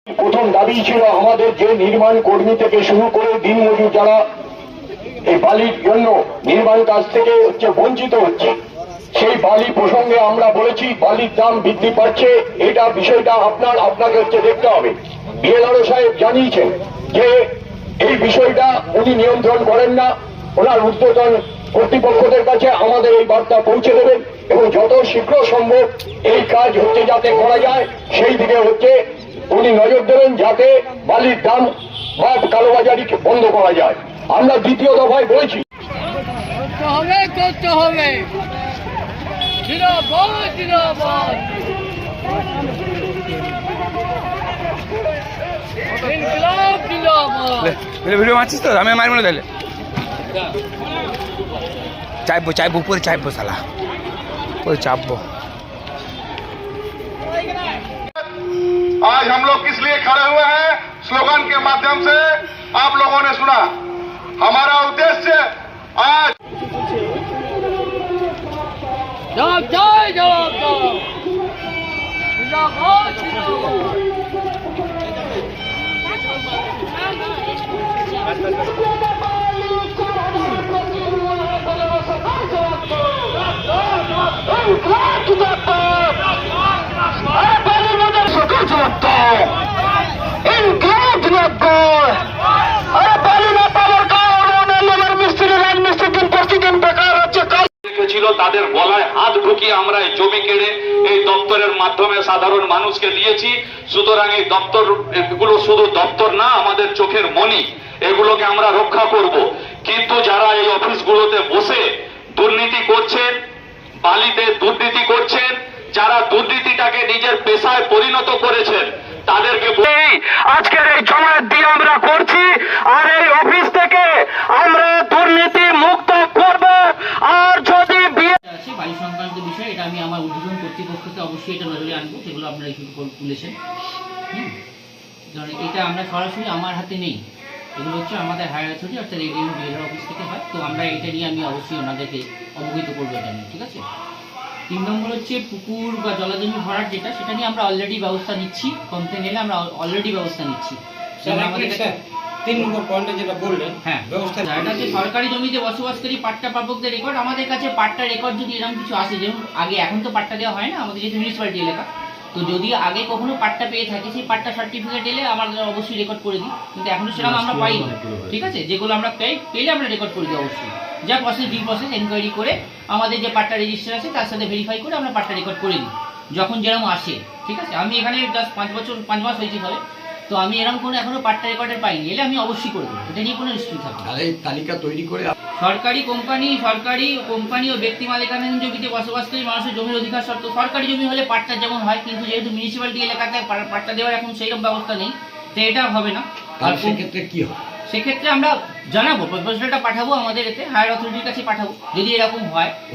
প্রথম দাবি ছিল আমাদের যে নির্মাণ কর্মী থেকে শুরু করে দিনমজুর যারা এই বালির জন্য নির্মাণ কাজ থেকে বঞ্চিত হচ্ছে, সেই বালি প্রসঙ্গে আমরা বলেছি বালির দাম বৃদ্ধি পাচ্ছে, এটা বিষয়টা আপনাকে দেখতে হবে। বিএলআরও সাহেব জানিয়েছেন যে এই বিষয়টা উনি নিয়ন্ত্রণ করেন না, ওনার ঊর্ধ্বতন কর্তৃপক্ষদের কাছে আমাদের এই বার্তা পৌঁছে দেবেন এবং যত শীঘ্র সম্ভব এই কাজ যাতে করা যায় সেই দিকে উনি নজর দেবেন, যাতে বালির দাম বা কালোবাজারি বন্ধ করা যায়। আমরা দ্বিতীয় দফায় বলেছি করতে হবে জিন্দাবাদ জিন্দাবাদ ইনকিলাব জিন্দাবাদ। ভিডিও মারছিস তো, আমি মারবো না তাহলে। চাইবো উপরে চাইবো, সালা উপরে চাপবো। आज हम लोग किस लिए खड़े हुए हैं? स्लोगन के माध्यम से आप लोगों ने सुना। हमारा उद्देश्य आज जवाब दो जिंदाबाद ছিল তাদের গলায় হাত ঢুকিয়ে আমরা এই জমি কেড়ে এই দপ্তরের মাধ্যমে সাধারণ মানুষকে দিয়েছি। সুতরাং এই দপ্তর এগুলো শুধু দপ্তর না, আমাদের চোখের মণি, এগুলোকে আমরা রক্ষা করব। কিন্তু যারা এই অফিসগুলোতে বসে দুর্নীতি করছেন, বালিতে দুর্নীতি করছেন, যারা দুর্নীতিটাকে নিজের পেশায় পরিণত করেছেন, তাদেরকে আজকের এই জমায়েত দিয়ে আমরা করছি। আর এই অফিস থেকে আমরা দুর্নীতি মুক্ত করব। আর যদি বায়ু সংক্রান্ত বিষয়, এটা আমি আমার ঊর্ধ্বতন কর্তৃপক্ষকে অবশ্যই এটা নজরে আনবো, যেগুলো আপনারা ইস্যু তুলেছেন। এটা আমরা সরাসরি আমার হাতে নেই, এগুলো হচ্ছে আমাদের হায়ার অথরিটি অর্থাৎ এডিএম বিএলআর অফিস থেকে হয়। তো আমরা এটা নিয়ে আমি অবশ্যই ওনাদেরকে অবহিত করবো এটা নিয়ে, ঠিক আছে। 3 নম্বর হচ্ছে পুকুর বা জলাজমি ভরাট, সেটা নিয়ে আমরা অলরেডি ব্যবস্থা নিচ্ছি। কমপ্লেন এলে আমরা অলরেডি ব্যবস্থা নিচ্ছি। আমাদের 3 নম্বর পয়েন্টে যেটা বললেন, হ্যাঁ, ব্যবস্থা এটা হচ্ছে সরকারি জমিতে বসবাসকারী পাট্টা প্রাপকদের রেকর্ড। আমাদের কাছে পাট্টা রেকর্ড যদি এরকম কিছু আসে, যেমন আগে, এখন তো পাট্টা দেওয়া হয় না আমাদের যেহেতু মিউনিসিপ্যালিটি এলাকা, তো যদি আগে কখনো পাট্টা পেয়ে থাকি, সেই পাট্টা সার্টিফিকেট এলে আমরা অবশ্যই রেকর্ড করে দিই। কিন্তু এখনো সেরকম আমরা পাইনি, ঠিক আছে। যেগুলো আমরা পেলে আমরা রেকর্ড করে দিই অবশ্যই। যা প্রসেস ডি প্রসেস এনকোয়ারি করে আমাদের যে পাট্টা রেজিস্টার আছে তার সাথে ভেরিফাই করে আমরা পাট্টা রেকর্ড করে দিই যখন যেরকম আসে, ঠিক আছে। আমি এখানে জাস্ট 5 মাস হয়েছে হবে, তো আমি এরকম কোনো এখনো পাট্টা রেকর্ডের পাইনি, এলে আমি অবশ্যই করে দেবো, এটা নিয়ে কোনো নিশ্চিত থাকবে। তালিকা তৈরি করে সরকারি কোম্পানি ও ব্যক্তি মালিকানাধীন জমিতে বসবাসকারী মানুষের জমির অধিকার শর্ত, সরকারি জমি হলে পাট্টা যেমন হয়, কিন্তু যেহেতু মিউনিসিপ্যালিটি এলাকাতে পাট্টা দেওয়ার এখন সেইরকম ব্যবস্থা নেই, তো এটা হবে না। আর সেক্ষেত্রে কি হবে? সেক্ষেত্রে আমরা জানাবো, প্রপোজালটা পাঠাবো আমাদের এতে হায়ার অথরিটির কাছে পাঠাবো যদি এরকম হয়।